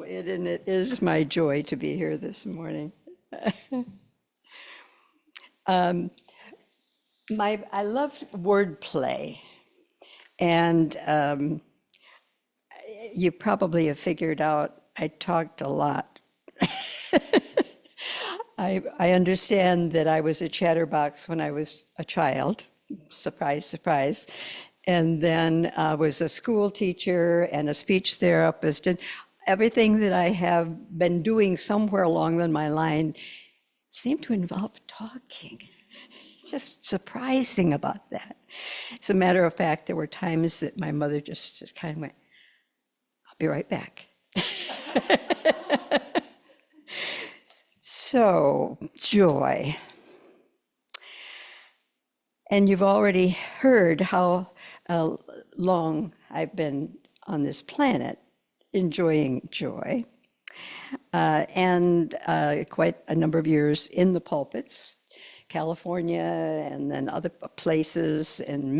and it is my joy to be here this morning. I love wordplay, and you probably have figured out I talked a lot. I understand that I was a chatterbox when I was a child. Surprise, surprise. And then I was a school teacher and a speech therapist, and everything that I have been doing somewhere along my line seemed to involve talking. Just surprising about that. As a matter of fact, there were times that my mother just kind of went, I'll be right back. So, joy. And you've already heard how long I've been on this planet enjoying joy, and quite a number of years in the pulpits, California, and then other places in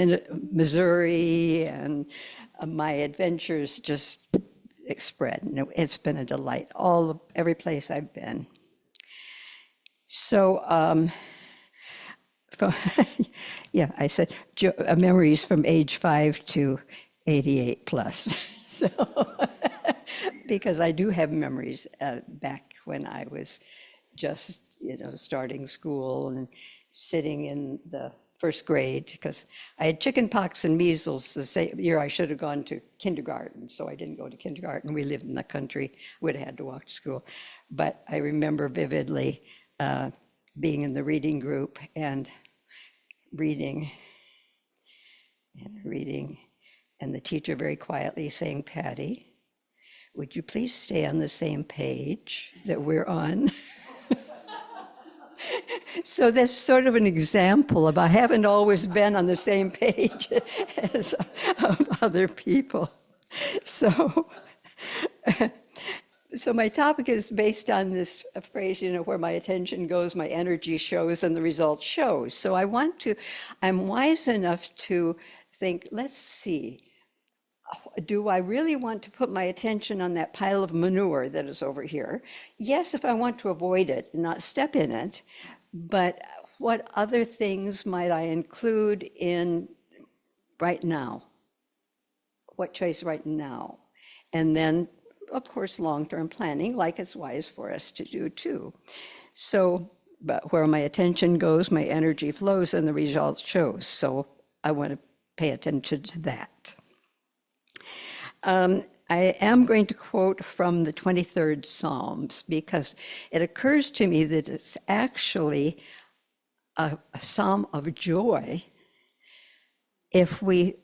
Missouri, and my adventures just spread. And it's been a delight, every place I've been. So, yeah, I said memories from age 5 to 88 plus. So, because I do have memories back when I was just, starting school and sitting in the first grade, because I had chicken pox and measles the same year I should have gone to kindergarten, so I didn't go to kindergarten. We lived in the country, would have had to walk to school. But I remember vividly being in the reading group and reading, and the teacher very quietly saying, Patty, would you please stay on the same page that we're on? So that's sort of an example of I haven't always been on the same page as other people. So my topic is based on this phrase, where my attention goes, my energy shows, and the result shows. So I'm wise enough to think, let's see, do I really want to put my attention on that pile of manure that is over here? Yes, if I want to avoid it and not step in it, but what other things might I include in right now? What choice right now? And then, of course, long-term planning, like it's wise for us to do too. So, but where my attention goes, my energy flows, and the result shows. So I want to pay attention to that. I am going to quote from the 23rd Psalms because it occurs to me that it's actually a psalm of joy if we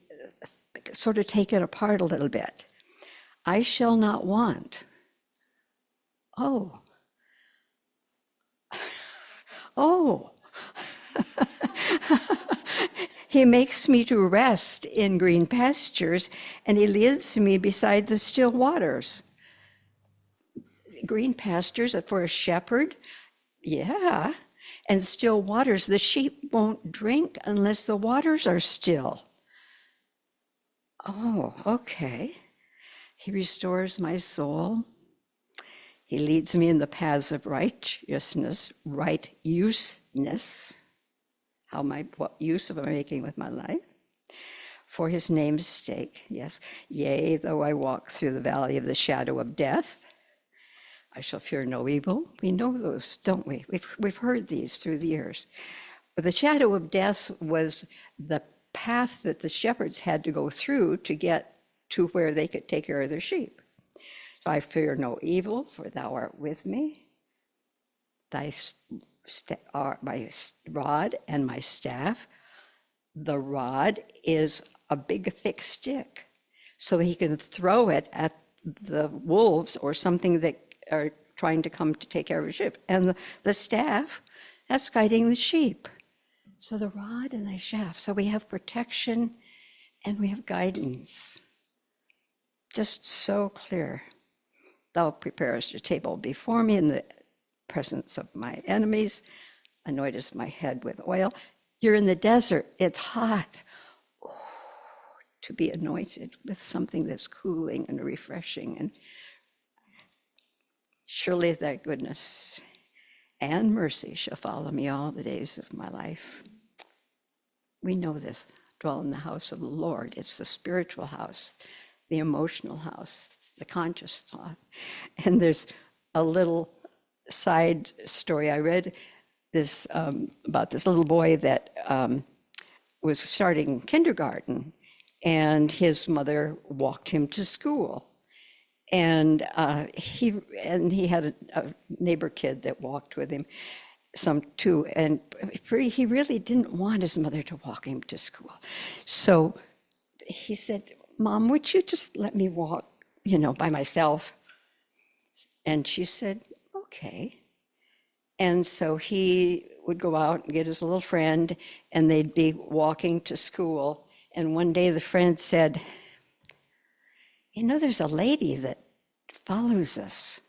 sort of take it apart a little bit. I shall not want. Oh. He makes me to rest in green pastures, and he leads me beside the still waters. Green pastures for a shepherd? Yeah. And still waters. The sheep won't drink unless the waters are still. Oh, okay. He restores my soul. He leads me in the paths of righteousness, right useness. What use am I making with my life? For his name's sake, yes. Yea, though I walk through the valley of the shadow of death, I shall fear no evil. We know those, don't we? We've heard these through the years. But the shadow of death was the path that the shepherds had to go through to get to where they could take care of their sheep. So I fear no evil, for thou art with me. My rod and my staff. The rod is a big, thick stick, so he can throw it at the wolves or something that are trying to come to take care of a sheep. And the staff, that's guiding the sheep. So the rod and the staff. So we have protection and we have guidance. Just so clear. Thou preparest a table before me in the presence of my enemies, anointest my head with oil. You're in the desert, it's hot. Oh, to be anointed with something that's cooling and refreshing. And Surely thy goodness and mercy shall follow me all the days of my life. We know this. Dwell in the house of the Lord. It's the spiritual house, the emotional house, the conscious thought. And there's a little side story I read this about this little boy that was starting kindergarten, and his mother walked him to school. And he had a neighbor kid that walked with him some too, and he really didn't want his mother to walk him to school. So he said, "Mom, would you just let me walk, by myself?" And she said, "Okay." And so he would go out and get his little friend, and they'd be walking to school. And one day the friend said, "There's a lady that follows us."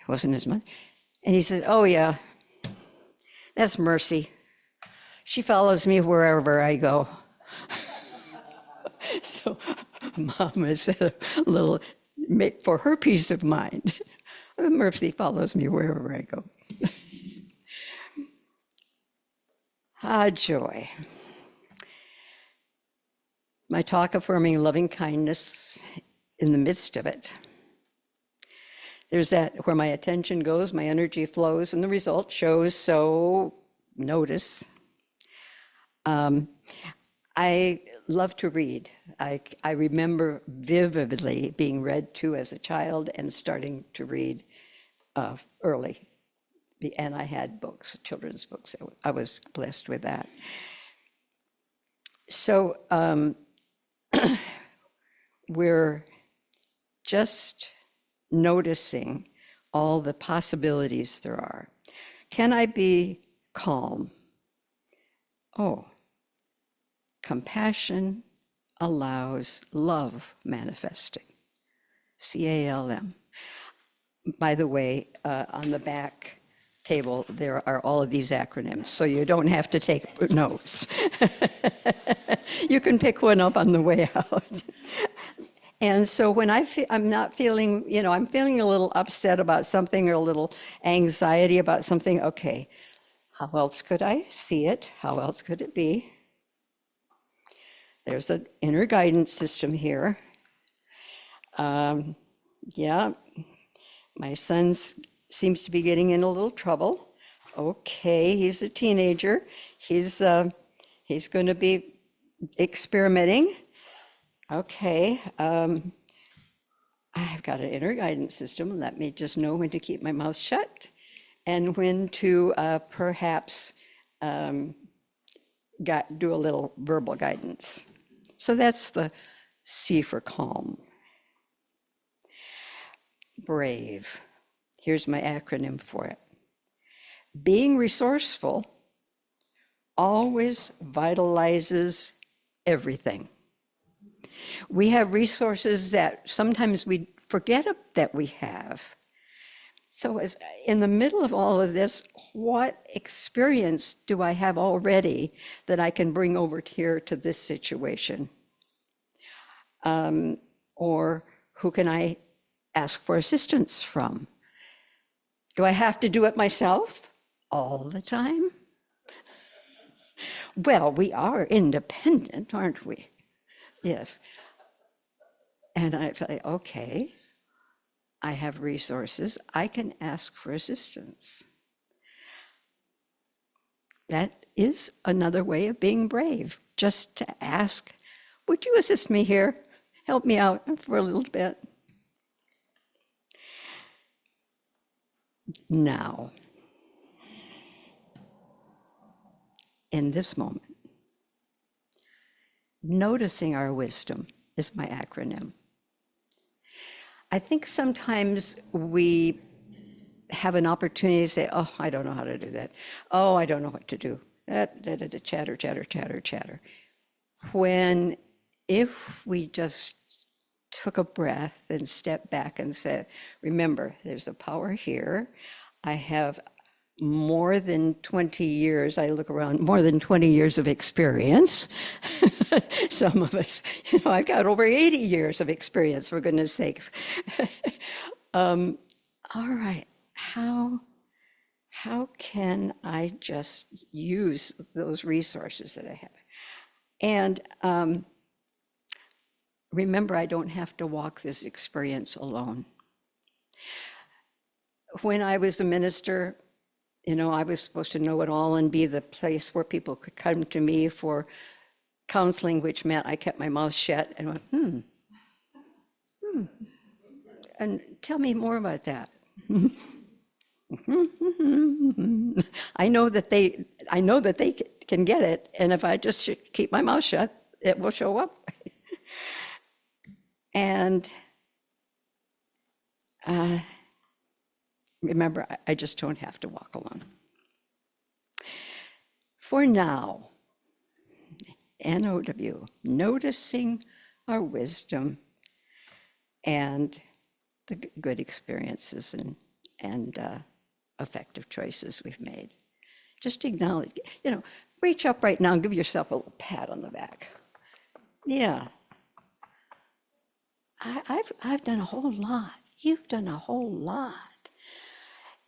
It wasn't his mother. And he said, "Oh yeah, that's Mercy. She follows me wherever I go." So Mama said a little, for her peace of mind, "Mercy follows me wherever I go." Joy. My talk affirming loving kindness in the midst of it. There's that where my attention goes, my energy flows, and the result shows, so notice. I love to read. I remember vividly being read to as a child and starting to read early. And I had books, children's books. I was blessed with that. So we're just noticing all the possibilities there are. Can I be calm? Oh, compassion allows love manifesting. CALM. By the way, on the back table, there are all of these acronyms, so you don't have to take notes. You can pick one up on the way out. And so when I'm not feeling, I'm feeling a little upset about something or a little anxiety about something, okay, how else could I see it? How else could it be? There's an inner guidance system here. Yeah, my son seems to be getting in a little trouble. Okay, he's a teenager. He's going to be experimenting. Okay, I've got an inner guidance system. Let me just know when to keep my mouth shut and when to perhaps do a little verbal guidance. So that's the C for calm. Brave. Here's my acronym for it. Being resourceful always vitalizes everything. We have resources that sometimes we forget that we have. So as in the middle of all of this, what experience do I have already that I can bring over here to this situation? Or who can I ask for assistance from? Do I have to do it myself all the time? Well, we are independent, aren't we? Yes. And I feel, okay, I have resources. I can ask for assistance. That is another way of being brave, just to ask, would you assist me here? Help me out for a little bit. Now, in this moment, noticing our wisdom is my acronym. I think sometimes we have an opportunity to say, oh, I don't know how to do that. Oh, I don't know what to do. Chatter, chatter, chatter, chatter. When if we just took a breath and stepped back and said, remember, there's a power here. I have more than 20 years, I look around, more than 20 years of experience. Some of us, I've got over 80 years of experience, for goodness sakes. All right, how can I just use those resources that I have? And remember, I don't have to walk this experience alone. When I was a minister, I was supposed to know it all and be the place where people could come to me for counseling, which meant I kept my mouth shut and went, and tell me more about that. I know that they can get it, and if I just keep my mouth shut, it will show up. And remember, I just don't have to walk alone. For now, NOW, noticing our wisdom and the good experiences and effective choices we've made. Just acknowledge, reach up right now and give yourself a little pat on the back. Yeah. I've done a whole lot. You've done a whole lot.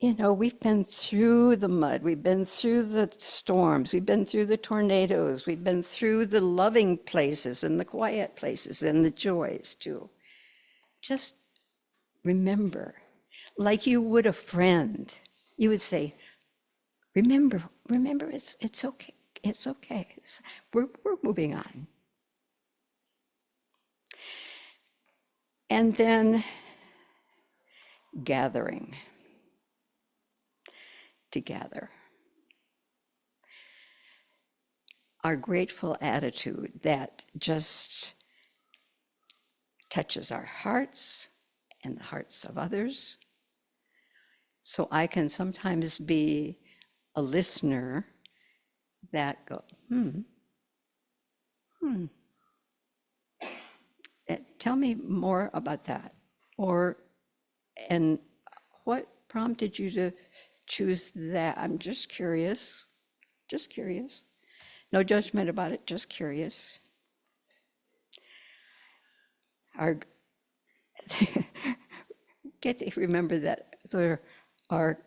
We've been through the mud, we've been through the storms, we've been through the tornadoes, we've been through the loving places and the quiet places and the joys too. Just remember, like you would a friend, you would say, remember, it's okay, it's okay. We're moving on. And then gathering together. Our grateful attitude that just touches our hearts and the hearts of others. So I can sometimes be a listener that go, tell me more about that. And what prompted you to choose that? I'm just curious. No judgment about it, just curious. Get to remember that there are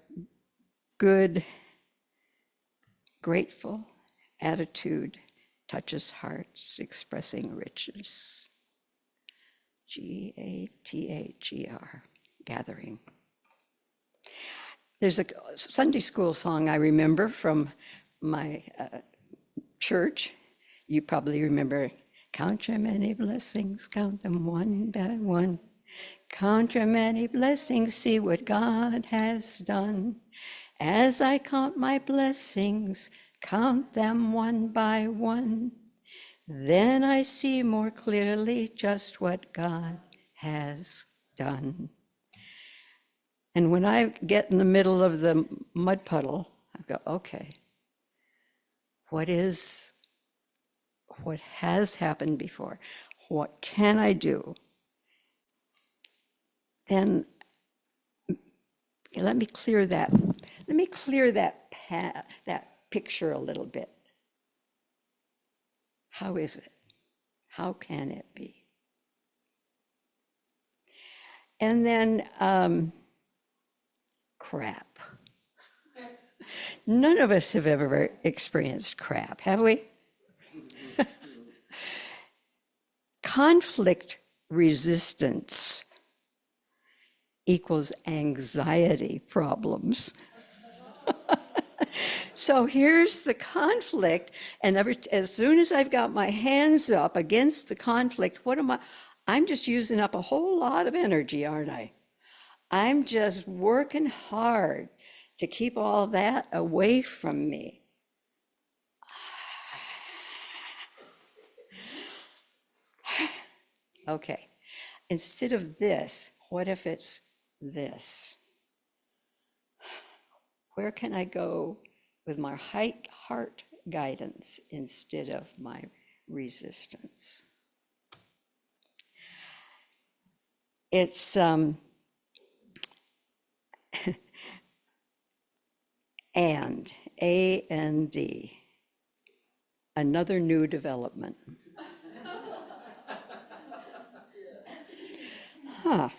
good, grateful attitude touches hearts, expressing richness. G-A-T-H-E-R, gathering. There's a Sunday school song I remember from my church. You probably remember, count your many blessings, count them one by one. Count your many blessings, see what God has done. As I count my blessings, count them one by one. Then I see more clearly just what God has done. And when I get in the middle of the mud puddle, I go, okay, what has happened before? What can I do? Then let me clear that picture a little bit. How is it? How can it be? And then crap. None of us have ever experienced crap, have we? Conflict resistance equals anxiety problems. So here's the conflict, and as soon as I've got my hands up against the conflict, I'm just using up a whole lot of energy, aren't I? I'm just working hard to keep all that away from me. Okay, instead of this, what if it's this? Where can I go with my heart guidance instead of my resistance? It's And, A-N-D, another new development. Huh.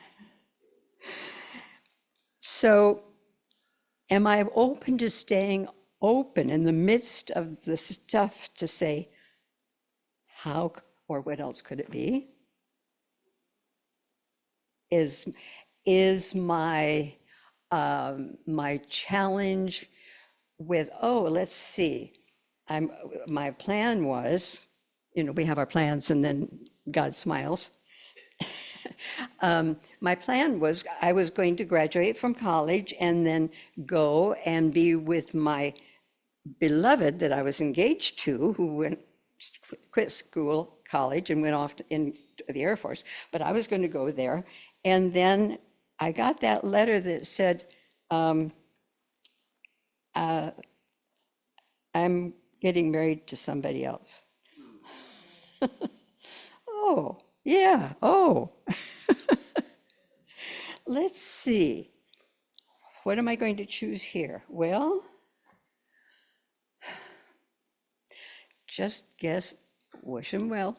So am I open to staying open in the midst of the stuff to say, how or what else could it be? Is my my challenge with, oh, let's see, my plan was, we have our plans and then God smiles. My plan was I was going to graduate from college and then go and be with my beloved that I was engaged to, who quit school, college, and went off in the Air Force. But I was going to go there. And then I got that letter that said, I'm getting married to somebody else. Oh, yeah, oh. Let's see. What am I going to choose here? Well, just guess, wish him well,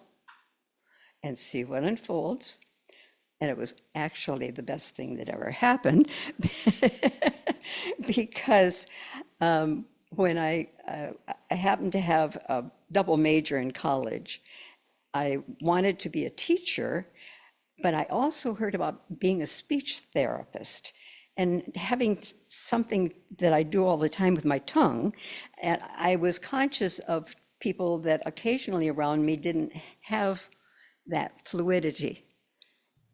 and see what unfolds. And it was actually the best thing that ever happened because when I happened to have a double major in college, I wanted to be a teacher, but I also heard about being a speech therapist and having something that I do all the time with my tongue. And I was conscious of people that occasionally around me didn't have that fluidity.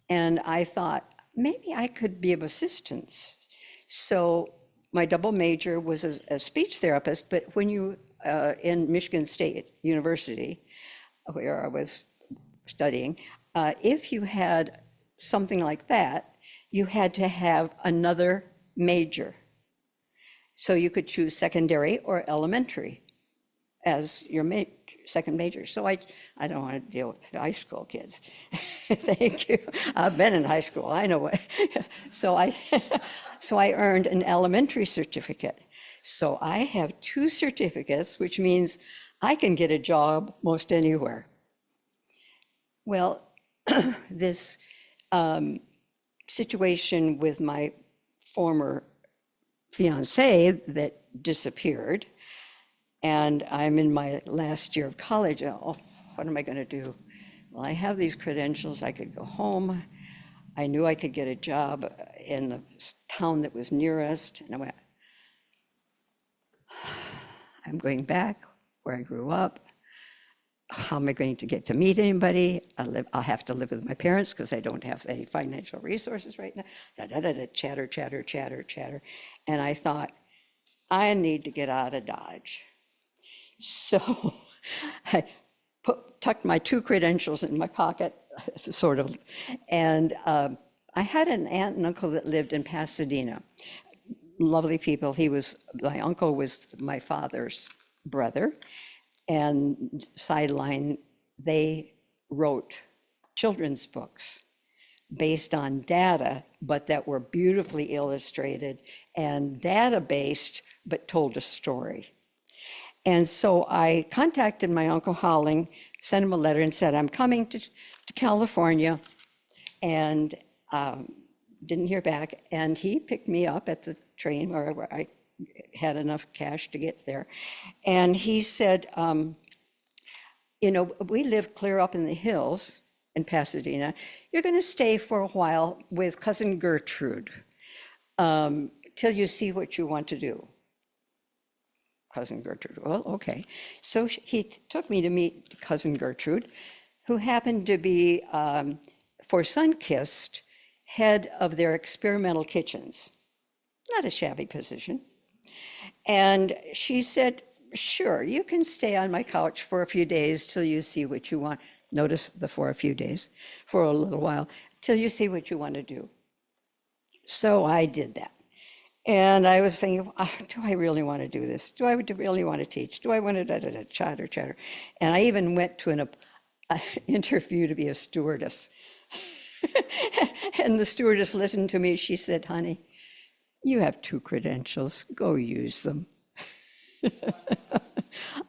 And I thought, maybe I could be of assistance. So my double major was a speech therapist, but when you, in Michigan State University, where I was studying, if you had something like that, you had to have another major. So you could choose secondary or elementary as your second major. So I don't want to deal with high school kids. Thank you. I've been in high school. I know what. So I earned an elementary certificate. So I have 2 certificates, which means I can get a job most anywhere. Well, this situation with my former fiance that disappeared, and I'm in my last year of college. Oh, what am I going to do? Well, I have these credentials. I could go home. I knew I could get a job in the town that was nearest. And I went, I'm going back where I grew up. How am I going to get to meet anybody? I'll have to live with my parents because I don't have any financial resources right now. Chatter, chatter, chatter, chatter. And I thought, I need to get out of Dodge. So I tucked my 2 credentials in my pocket, sort of, and I had an aunt and uncle that lived in Pasadena. Lovely people. My uncle was my father's brother, and sideline, they wrote children's books based on data, but that were beautifully illustrated and data-based, but told a story. And so I contacted my Uncle Holling, sent him a letter and said, I'm coming to California, and didn't hear back. And he picked me up at the train where I had enough cash to get there. And he said, we live clear up in the hills in Pasadena. You're going to stay for a while with Cousin Gertrude till you see what you want to do. Cousin Gertrude. Well, okay. So he took me to meet Cousin Gertrude, who happened to be, for Sunkist, head of their experimental kitchens. Not a shabby position. And she said, sure, you can stay on my couch for a few days till you see what you want. Notice the for a few days, for a little while, till you see what you want to do. So I did that. And I was thinking, do I really want to do this? Do I really want to teach? Do I want to chatter, chatter? And I even went to an interview to be a stewardess. And the stewardess listened to me. She said, honey, You have 2 credentials, go use them.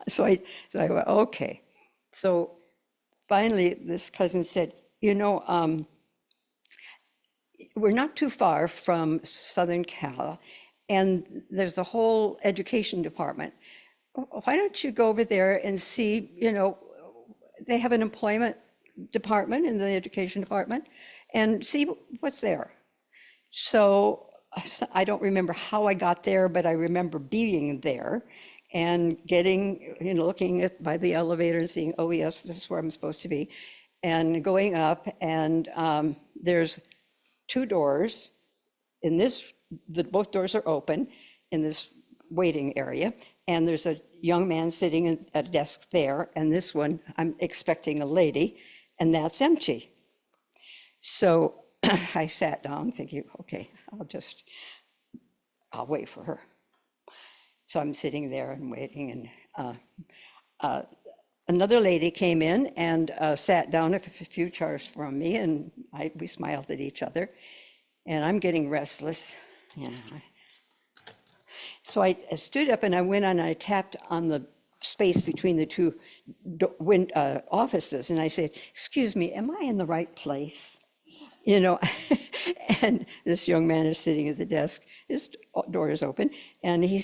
So I went, okay. So finally, this cousin said, you know, we're not too far from Southern Cal, and there's a whole education department. Why don't you go over there and see, you know, they have an employment department in the education department, and see what's there. So I don't remember how I got there, but I remember being there and getting, you know, looking at by the elevator and seeing, oh yes, this is where I'm supposed to be, and going up, and there's 2 doors in this, both doors are open in this waiting area, and there's a young man sitting at a desk there, and this one, I'm expecting a lady, and that's empty. So I sat down thinking, okay, I'll wait for her. So I'm sitting there and waiting, and another lady came in and sat down a few chairs from me, and we smiled at each other, and I'm getting restless. Yeah. So I stood up and I went on and I tapped on the space between the 2 offices, and I said, excuse me, am I in the right place? You know, and this young man is sitting at the desk, his door is open, and I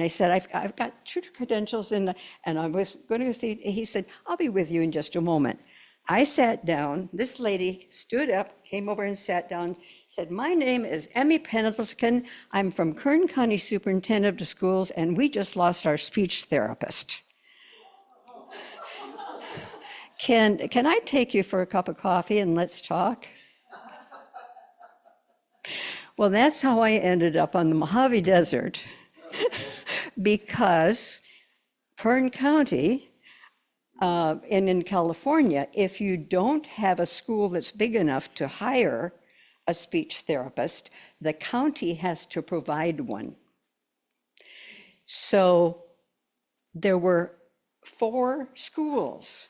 said, I've got 2 credentials, and I was going to see, he said, I'll be with you in just a moment. I sat down, this lady stood up, came over and sat down, said, my name is Emmy Pendleton, I'm from Kern County Superintendent of Schools, and we just lost our speech therapist. Can I take you for a cup of coffee and let's talk? Well, that's how I ended up on the Mojave Desert, because Kern County, and in California, if you don't have a school that's big enough to hire a speech therapist, the county has to provide one. So there were 4 schools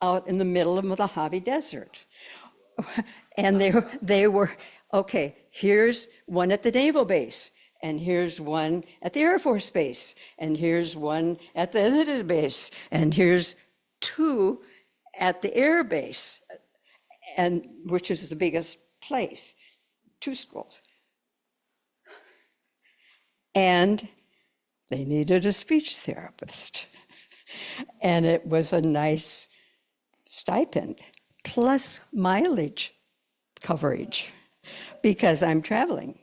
out in the middle of the Mojave Desert. And they were, okay, here's one at the naval base, and here's one at the Air Force Base, and here's one at the other base, and here's 2 at the air base, and which is the biggest place, 2 schools. And they needed a speech therapist. And it was a nice stipend, plus mileage coverage, because I'm traveling.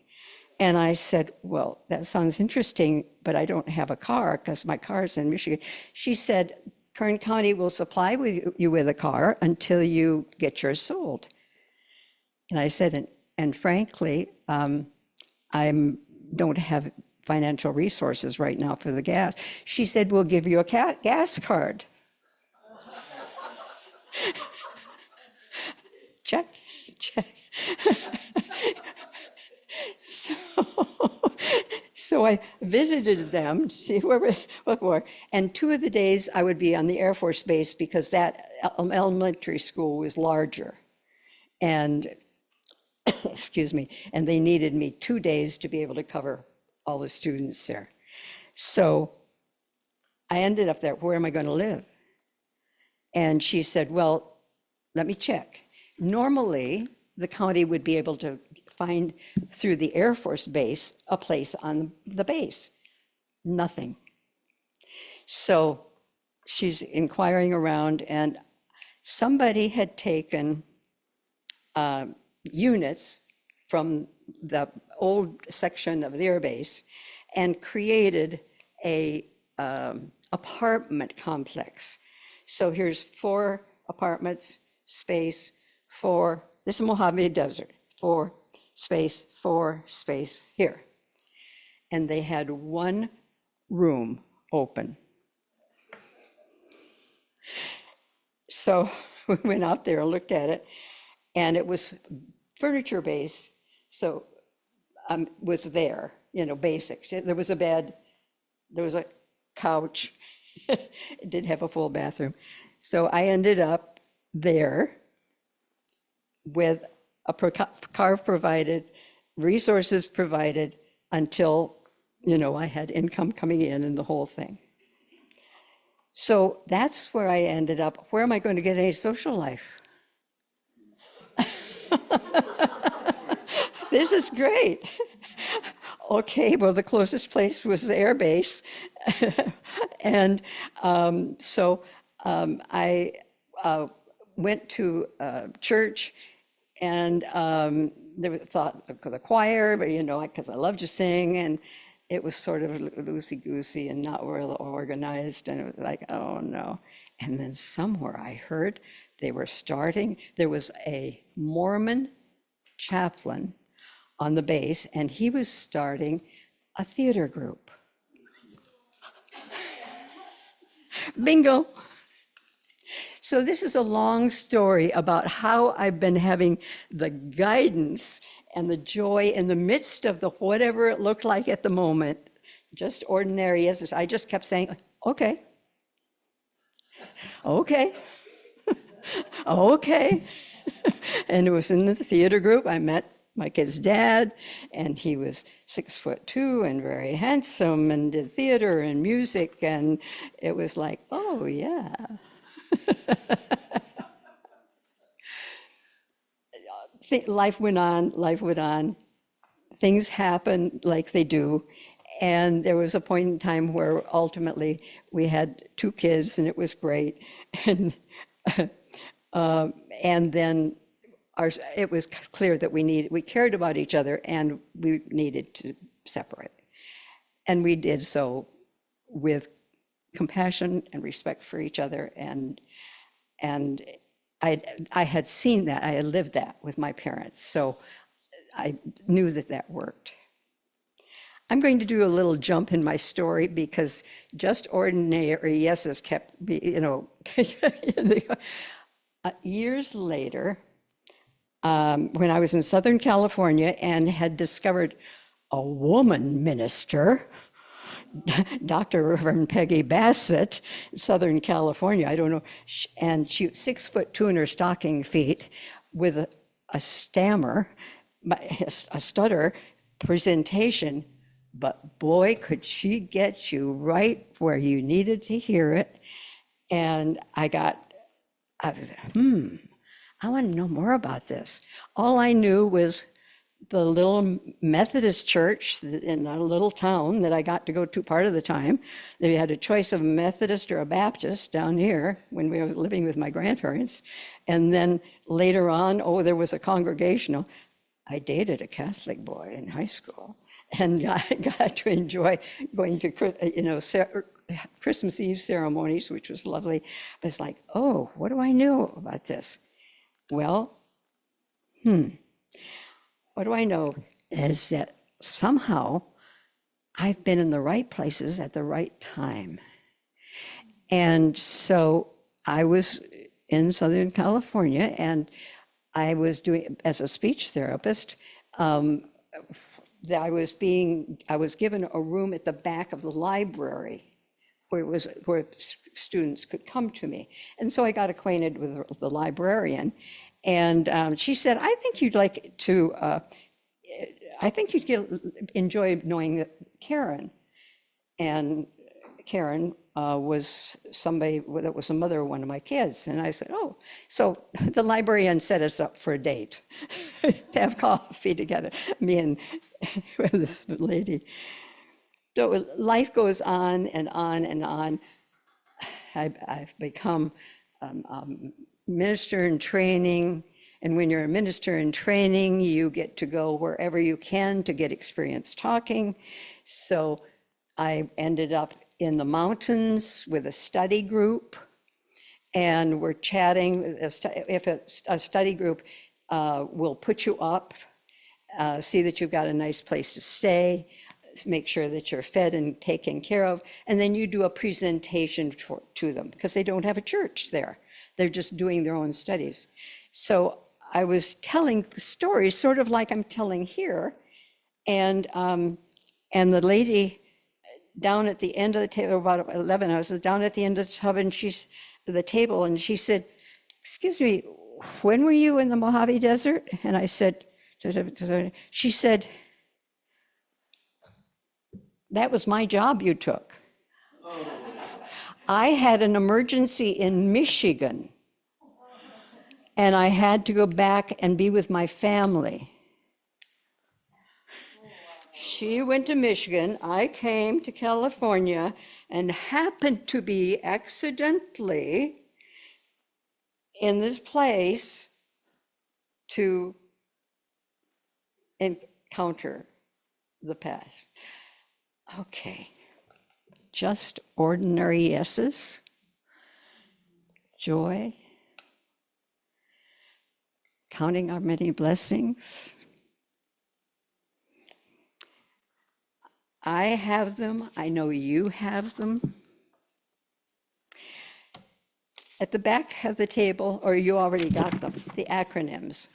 And I said, well, that sounds interesting, but I don't have a car because my car's in Michigan. She said, Kern County will supply you with a car until you get yours sold. And I said, and frankly, I don't have financial resources right now for the gas. She said, we'll give you a gas card. Check, check. So I visited them to see what were, and 2 of the days I would be on the Air Force Base because that elementary school was larger. And, excuse me, and they needed me 2 days to be able to cover all the students there. So I ended up there, where am I going to live? And she said, well, let me check. Normally, the county would be able to find through the Air Force Base a place on the base. Nothing. So she's inquiring around, and somebody had taken units from the old section of the air base and created a apartment complex. So here's 4 apartments, space, 4, this is Mojave Desert, 4, space, 4, space here. And they had 1 room open. So we went out there and looked at it, and it was furniture based, so was there, you know, basics. There was a bed, there was a couch, it did have a full bathroom. So I ended up there with a car provided, resources provided, until, I had income coming in and the whole thing. So that's where I ended up. Where am I going to get any social life? This is great. Okay, well, the closest place was the air base. And so I went to church, and there was thought of the choir, but because I love to sing, and it was sort of loosey-goosey and not real organized, and it was like, oh no. And then somewhere I heard there was a Mormon chaplain on the base, and he was starting a theater group. Bingo. So this is a long story about how I've been having the guidance and the joy in the midst of the whatever it looked like at the moment, just ordinary as I just kept saying, okay, okay, okay. And it was in the theater group. I met my kid's dad, and he was 6'2" and very handsome and did theater and music. And it was like, oh, yeah. Life went on. Things happened like they do. And there was a point in time where ultimately we had 2 kids, and it was great. And then it was clear that we cared about each other, and we needed to separate. And we did so with compassion and respect for each other. And I had seen that, I had lived that with my parents. So I knew that worked. I'm going to do a little jump in my story because just ordinary yeses kept me, years later, when I was in Southern California and had discovered a woman minister, Dr. Reverend Peggy Bassett, Southern California, I don't know, and she was 6'2" in her stocking feet with a stammer, a stutter presentation, but boy, could she get you right where you needed to hear it. And I was, I want to know more about this. All I knew was the little Methodist church in a little town that I got to go to part of the time. They had a choice of a Methodist or a Baptist down here when we were living with my grandparents. And then later on, there was a congregational. I dated a Catholic boy in high school, and I got to enjoy going to, Christmas Eve ceremonies, which was lovely. But it's like, oh, what do I know about this? Well, what do I know is that somehow I've been in the right places at the right time. And so I was in Southern California, and I was doing, as a speech therapist, I was given a room at the back of the library where students could come to me. And so I got acquainted with the librarian, and she said, I think you'd enjoy knowing Karen. And Karen was somebody that was a mother of one of my kids. And I said, oh. So the librarian set us up for a date to have coffee together, me and this lady. So life goes on and on and on. I've become a minister in training. And when you're a minister in training, you get to go wherever you can to get experience talking. So I ended up in the mountains with a study group, and we're chatting. If a study group will put you up, see that you've got a nice place to stay, make sure that you're fed and taken care of, and then you do a presentation to them because they don't have a church there. They're just doing their own studies. So I was telling stories sort of like I'm telling here, and the lady down at the end of the table, about 11, I was down at the end of the table, and she said, excuse me, when were you in the Mojave Desert? And I said, she said, That was my job you took. I had an emergency in Michigan, and I had to go back and be with my family. She went to Michigan, I came to California, and happened to be accidentally in this place to encounter the past. Okay, just ordinary yeses, joy, counting our many blessings. I have them, I know you have them. At the back of the table, or you already got them, the acronyms.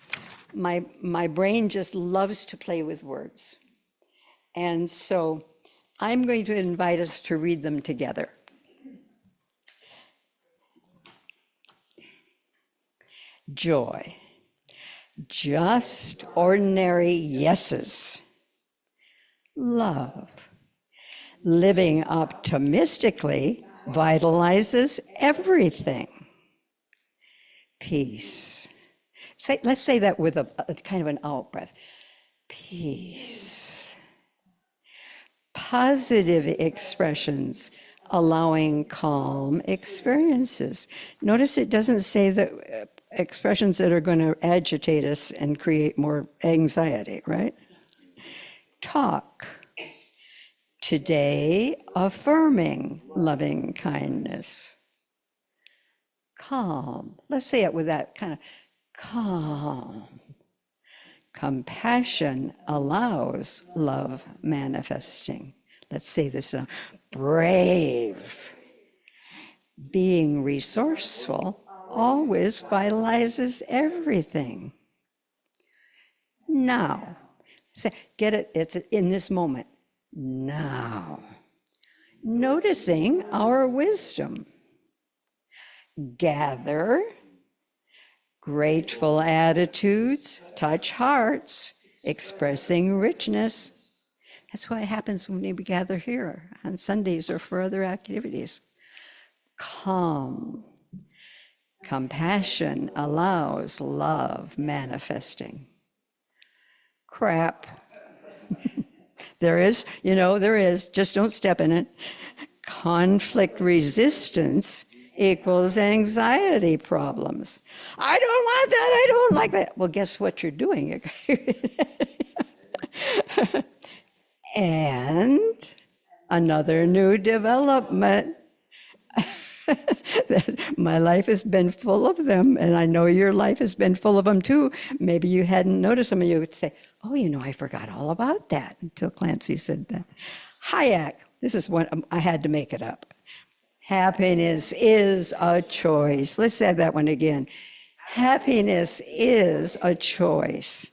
My brain just loves to play with words. And so I'm going to invite us to read them together. Joy, just ordinary yeses. Love, living optimistically vitalizes everything. Peace. Let's say that with a kind of an out breath. Peace. Positive expressions, allowing calm experiences. Notice it doesn't say that expressions that are going to agitate us and create more anxiety, right? Talk. Today, affirming loving kindness. Calm. Let's say it with that kind of calm. Compassion allows love manifesting. Let's say this now. Brave. Being resourceful always vitalizes everything. Now. Get it? It's in this moment. Now. Noticing our wisdom. Gather. Grateful attitudes, touch hearts, expressing richness. That's what happens when we gather here on Sundays or for other activities. Calm. Compassion allows love manifesting. Crap. There is, just don't step in it. Conflict resistance equals anxiety problems. I don't want that, I don't like that. Well, guess what you're doing? And another new development. My life has been full of them, and I know your life has been full of them too. Maybe you hadn't noticed them, and you would say, oh, I forgot all about that, until Clancy said that. Hayek, this is one, I had to make it up. Happiness is a choice. Let's say that one again. Happiness is a choice,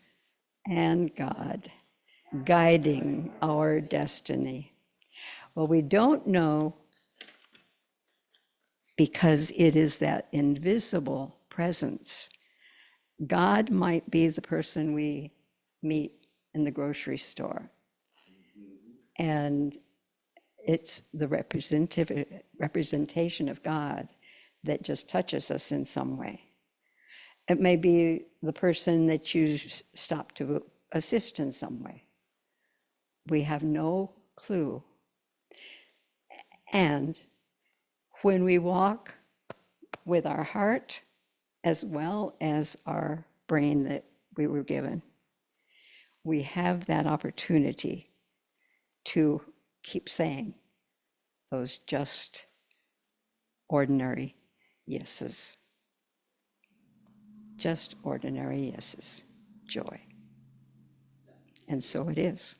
and God guiding our destiny. Well, we don't know because it is that invisible presence. God might be the person we meet in the grocery store, and it's the representation of God that just touches us in some way. It may be the person that you stop to assist in some way. We have no clue. And when we walk with our heart as well as our brain that we were given, we have that opportunity to keep saying those just ordinary yeses. Just ordinary yeses. Joy. And so it is.